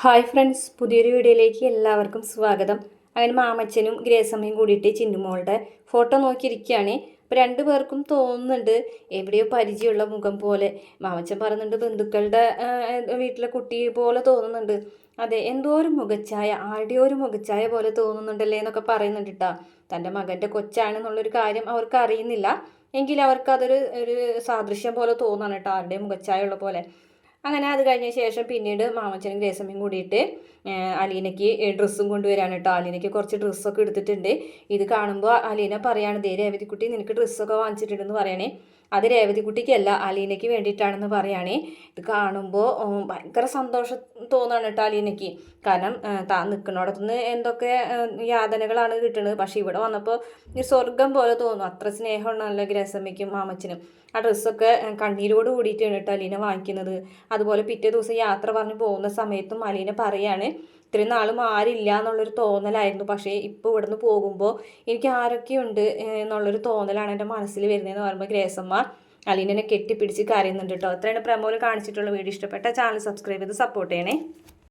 Hi friends, പുതിയൊരു വീഡിയോയിലേക്ക് എല്ലാവർക്കും സ്വാഗതം. അങ്ങനെ മാമച്ചനും ഗ്രേസമ്മയും കൂടിയിട്ട് ചിന്നുമോളുടെ ഫോട്ടോ നോക്കിയിരിക്കുകയാണ്. അപ്പോൾ രണ്ടു പേർക്കും തോന്നുന്നുണ്ട് എവിടെയോ പരിചയമുള്ള മുഖം പോലെ. മാമച്ചൻ പറയുന്നുണ്ട് ബന്ധുക്കളുടെ വീട്ടിലെ കുട്ടി പോലെ തോന്നുന്നുണ്ട്. അതെ, എന്തോ ഒരു മുഖച്ഛായ, ആരുടെയോ ഒരു മുഖച്ഛായ പോലെ തോന്നുന്നുണ്ടല്ലേ എന്നൊക്കെ പറയുന്നുണ്ട് കേട്ടോ. തൻ്റെ മകൻ്റെ കൊച്ചാണെന്നുള്ളൊരു കാര്യം അവർക്ക് അറിയുന്നില്ല, എങ്കിലും അവർക്ക് ഒരു സാദൃശ്യം പോലെ തോന്നാണ് കേട്ടോ, ആരുടെയും മുഖച്ഛായ ഉള്ള പോലെ. അങ്ങനെ അത് കഴിഞ്ഞ ശേഷം പിന്നീട് മാമച്ചനും ഗ്രേസമ്മയും കൂടിയിട്ട് അലീനയ്ക്ക് ഡ്രസ്സും കൊണ്ടുവരാണ് കേട്ടോ. അലീനയ്ക്ക് കുറച്ച് ഡ്രസ്സൊക്കെ എടുത്തിട്ടുണ്ട്. ഇത് കാണുമ്പോൾ അലീന പറയാണ്, ദേ രേവതിക്കുട്ടി നിനക്ക് ഡ്രസ്സൊക്കെ വാങ്ങിച്ചിട്ടുണ്ടെന്ന് പറയണേ. അത് രേവതിക്കുട്ടിക്കല്ല, അലീനയ്ക്ക് വേണ്ടിയിട്ടാണെന്ന് പറയുകയാണേ. ഇത് കാണുമ്പോൾ ഭയങ്കര സന്തോഷം തോന്നുകയാണ് കേട്ടോ അലീനയ്ക്ക്. കാരണം താൻ നിൽക്കുന്നിടത്തുനിന്ന് എന്തൊക്കെ യാതനകളാണ് കിട്ടുന്നത്, പക്ഷേ ഇവിടെ വന്നപ്പോൾ ഈ സ്വർഗം പോലെ തോന്നും. അത്ര സ്നേഹമുണ്ടല്ലോ ഗ്രേസമ്മയ്ക്കും മാമച്ചനും. ആ ഡ്രസ്സൊക്കെ കണ്ണീരോട് കൂടിയിട്ടാണ് കേട്ടോ അലീന വാങ്ങിക്കുന്നത്. അതുപോലെ പിറ്റേ ദിവസം യാത്ര പറഞ്ഞ് പോകുന്ന സമയത്തും അലീന പറയാണ്, ഇത്രയും നാളും ആരില്ല എന്നുള്ളൊരു തോന്നലായിരുന്നു, പക്ഷേ ഇപ്പോൾ ഇവിടുന്ന് പോകുമ്പോൾ എനിക്ക് ആരൊക്കെയുണ്ട് എന്നുള്ളൊരു തോന്നലാണ് എൻ്റെ മനസ്സിൽ വരുന്നതെന്ന് പറയുമ്പോൾ ഗ്രേസമ്മ അലീനനെ കെട്ടിപ്പിടിച്ച് കരയുന്നുണ്ട് കേട്ടോ. അത്രയാണ് പ്രമോല് കാണിച്ചിട്ടുള്ള വീഡിയോ. ഇഷ്ടപ്പെട്ട ചാനൽ സബ്സ്ക്രൈബ് ചെയ്ത് സപ്പോർട്ട് ചെയ്യണേ.